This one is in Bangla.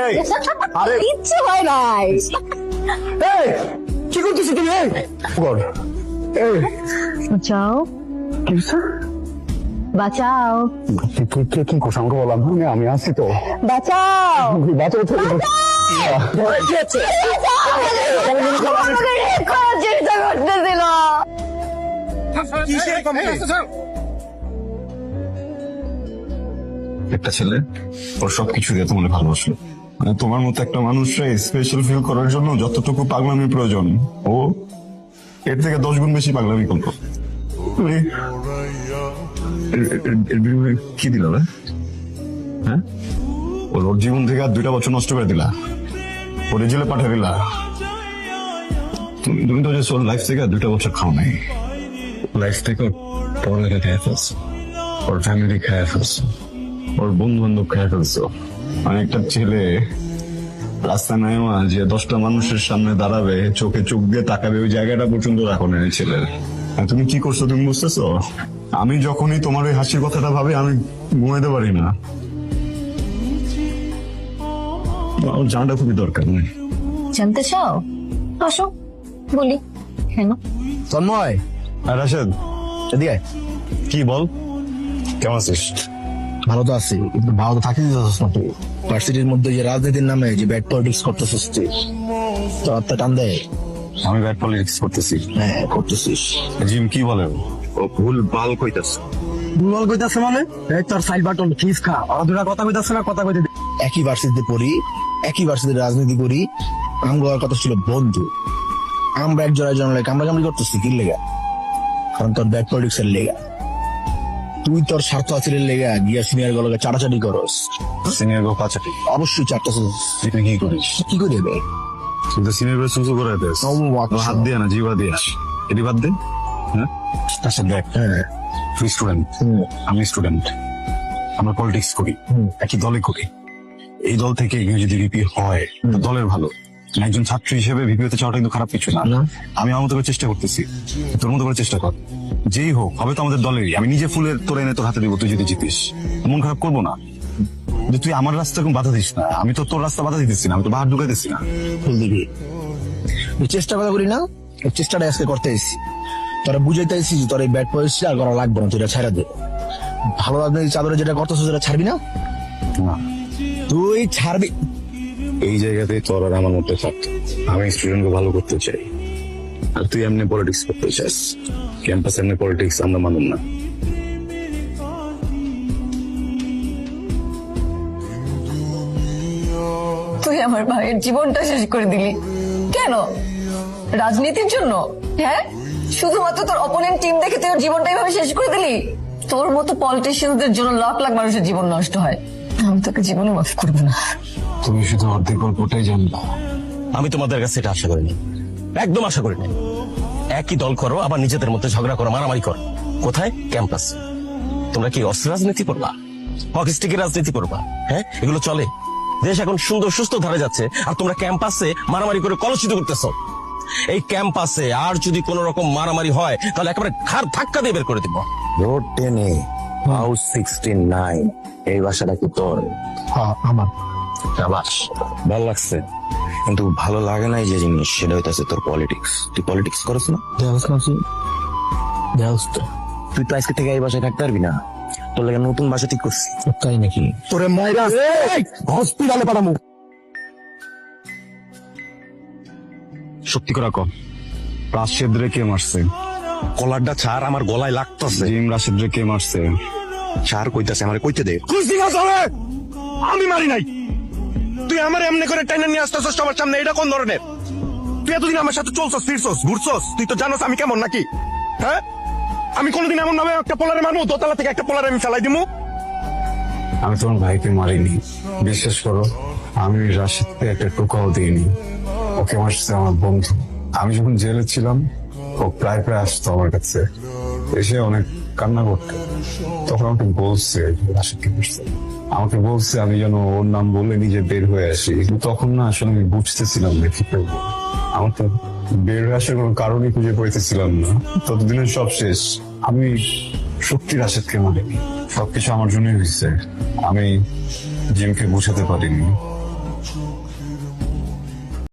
এই আরে ইচ্ছে হয় নাই। এই কি করতেছিস তুমি? এই গড, এই বাঁচাও, কি হইছে? বাঁচাও, কি করছ আমাকে বললাম, আমি আছি তো। বাঁচাও, বাঁচাও তো। কি হচ্ছে? আমাকে রেপ করার চেষ্টা করতেছিল। একটা ছেলে ওর সবকিছু দিয়ে তোমার ভালোবাসলো, মানে তোমার মতো একটা মানুষরা স্পেশাল ফিল করার জন্য যতটুকু পাগলামি প্রয়োজন ও এর থেকে 10 গুণ বেশি পাগলামি করতো। তুমি এর বিনিময়ে কি দিল? হ্যাঁ, ওর জীবন থেকে আর 2টা বছর নষ্ট করে দিলা, ওর জেলে পাঠিয়ে দিলা। তুমি তো ওর লাইফ থেকে 2টা বছর খাও নাই, লাইফ থেকে পড়ালেখা খেয়ে ফেলছো, ওর ফ্যামিলি খেয়ে ফেলছো, ওর বন্ধু বান্ধব খেয়ে ফেলছো। অনেকটা ছেলে রাস্তা নাই যে 10টা মানুষের সামনে দাঁড়াবে, চোখে চোখ দিয়ে তাকাবে, ওই জায়গাটা পর্যন্ত রাখো না ছেলের। আর তুমি কি করছো তুমি বুঝতেছো? আমি যখনই তোমার ওই হাসির কথাটা ভাবি আমি ঘুমাইতে পারি না। আমার জানাটা খুবই দরকার। জানতে চাও? আসো বলি। কেন? তন্ময়, আর রাশেদ, এদিকে আয়। কি বল, কেমন আছিস? ভালো তো আছি, কিন্তু ভালো তো থাকিস না তুই। ভার্সিটির মধ্যে যে রাজনীতির নামে যে ব্যাড পলিটিক্স করতেছিস তুই, তোর হাতটা টান দেয়। আমি ব্যাড পলিটিক্স করতেছি? হ্যাঁ করতেছিস। জিম কি বলে ও ভুল ভাল কইতাছে। দুর্বল কইতাছে মানে? এই তোর সাইড বাটন খিস খা, আর দুটা কথা কইতাছে না, কথা কইতে একই ভার্সিটিতে পড়ি, একই ভার্সিটিতে রাজনীতি করি, আমগোর কথা ছিল বন্ধু। আমরা এক জোড়ায় জন্মলে কামড়াকামড়ি করতেছি কি লেগা? কারণ তোর ব্যাড পলিটিক্স এর লেগা। তুই তোর স্বার্থ হাসিলের লেগা গিয়া সিনিয়র গুলোকে চাটাচাটি করস। সিনিয়র গো পাচাটি অবশ্যই চারটা তুই কি করিস? কি করে দেবে? কিন্তু সিনিয়র গো সুসু করে দেস, হাত দিয়ে না জিবা দিয়ে, এটি বাদ দে। হ্যাঁ, আচ্ছা দেখ, হ্যাঁ তুই স্টুডেন্ট, আমি স্টুডেন্ট, আমরা পলিটিক্স করি, একই দলে করি। এই দল থেকে কেউ যদি ভিপি হয় তো দলের ভালো। একজন ছাত্র হিসেবে ভিপি হতে চাওয়াটা কিন্তু খারাপ কিছু না। আমি আমার মতো করে চেষ্টা করতেছি, তোর মতো করে চেষ্টা কর। যেই হোক, হবে তো আমাদের দলেরই। আমি নিজে ফুলের তোর এনে তোর হাতে দিব, তুই যদি জিতিস মন খারাপ করবো না। কিন্তু তুই আমার রাস্তা এখন বাধা দিস না, আমি তো তোর রাস্তা বাধা দিতেছি না, আমি তো বাহার ঢুকাইতেছি না। ফুল দিবি। তুই চেষ্টা কথা করি না, এই চেষ্টাটা আজকে করতে এসেছি। তোরা বুঝাইতে এসেছি যে তোর এই ব্যাড পলিসি আর করা লাগবে না, তুই এটা ছাড়া দে। ভালো রাজনীতি চাদরে যেটা করতেছ সেটা ছাড়বি না, না, তুই ছাড়বি। এই জায়গাতে তোর আর আমার মধ্যে থাক। আমি স্টুডেন্টকে ভালো করতে চাই, আর তুই এমনি পলিটিক্স করতে চাস। ক্যাম্পাস এমনি পলিটিক্স আমরা মানুন না। তুই আমার ভাইয়ের জীবনটা শেষ করে দিলি কেন? রাজনীতির জন্য? হ্যাঁ, শুধুমাত্র তোর অপোনেন্ট টিম দেখে তুই ওর জীবনটা এইভাবে শেষ করে দিলি? তোর মতো পলিটিশিয়ানদের জন্য লাখ লাখ মানুষের জীবন নষ্ট হয়। আমি তোকে জীবনে মাফ করবো না। তুমি শুধু অর্ধেক গল্পটাই জানলা। আমি তোমাদের কাছে এটা আশা করিনি, একদম আশা করিনি। একই দল করো, আবার নিজেদের মধ্যে ঝগড়া করো, মারামারি করো। কোথায়? ক্যাম্পাস। তোমরা কি অস্ত্র রাজনীতি করবা? হকি স্টিকের রাজনীতি করবা? হ্যাঁ, এগুলো চলে? দেশ এখন সুন্দর সুস্থ ধারে যাচ্ছে, আর তোমরা ক্যাম্পাসে মারামারি করে কলুষিত করতেছো। এই ক্যাম্পাসে আর যদি কোন রকম মারামারি হয় তাহলে একেবারে ঘাড় ধাক্কা দিয়ে বের করে দিব। রোড 10 হাউস 69, এই বাসাটা কি তোর? হ্যাঁ আমার। শাবাশ, ভালো লাগছে। কিন্তু ভালো লাগে নাই যে জিনিস, সেটা হইতেছে তোর পলিটিক্স। তুই পলিটিক্স করছ না? দেওয়াস না তুই? দেওয়াস তো। তুই তো আজকে থেকে এই বাসায় থাকতে পারবি না, তোর লাগে নতুন বাসা ঠিক করছি। তাই নাকি? তোরে মাইরা হসপিটালে পাঠামু। সত্যি করে কম, রাশেদরে কে মারছে? কলারটা ছাড়, আমার গলায় লাগতেছে। জিম রাশেদরে কে মারছে? ছাড় কইতাছে, আমারে কইতে দে। আমি মারি নাই, তুই আমার এমনি করে টাইনা নিয়ে আসতেছস সবার সামনে, এটা কোন ধরনের? তুই এতদিন আমার সাথে চলছস, ফিরছস, ঘুরছস, তুই তো জানোস আমি কেমন নাকি? হ্যাঁ, আমি কোনোদিন এমন ভাবে একটা পোলারে মারবো, দোতলা থেকে একটা পোলারে আমি ফেলাই দিমু? আমি তোমার ভাইকে মারিনি, বিশ্বাস করো। আমি রাশেদকে একটা টোকাও দিইনি, ওকে মারছে আমার বন্ধু। আমি যখন জেলে ছিলাম ও প্রায় প্রায় আসতো আমার কাছে, এসে অনেক কান্না করতো। তখন আমাকে বলছে রাশেদকে মারছে, আমাকে বলছে আমি যেন ওর নাম বলে নিজে বের হয়ে আসি। কিন্তু তখন না আসলে আমি বুঝতেছিলাম না কি করবো। আমার তো বের হয়ে আসার কোনো কারণই খুঁজে পাইতেছিলাম না। ততদিনের সব শেষ। আমি সত্যি রাশেদকে মারিনি, সবকিছু আমার জন্যই হয়েছে। আমি জিমকে বুঝাতে পারিনি, चुप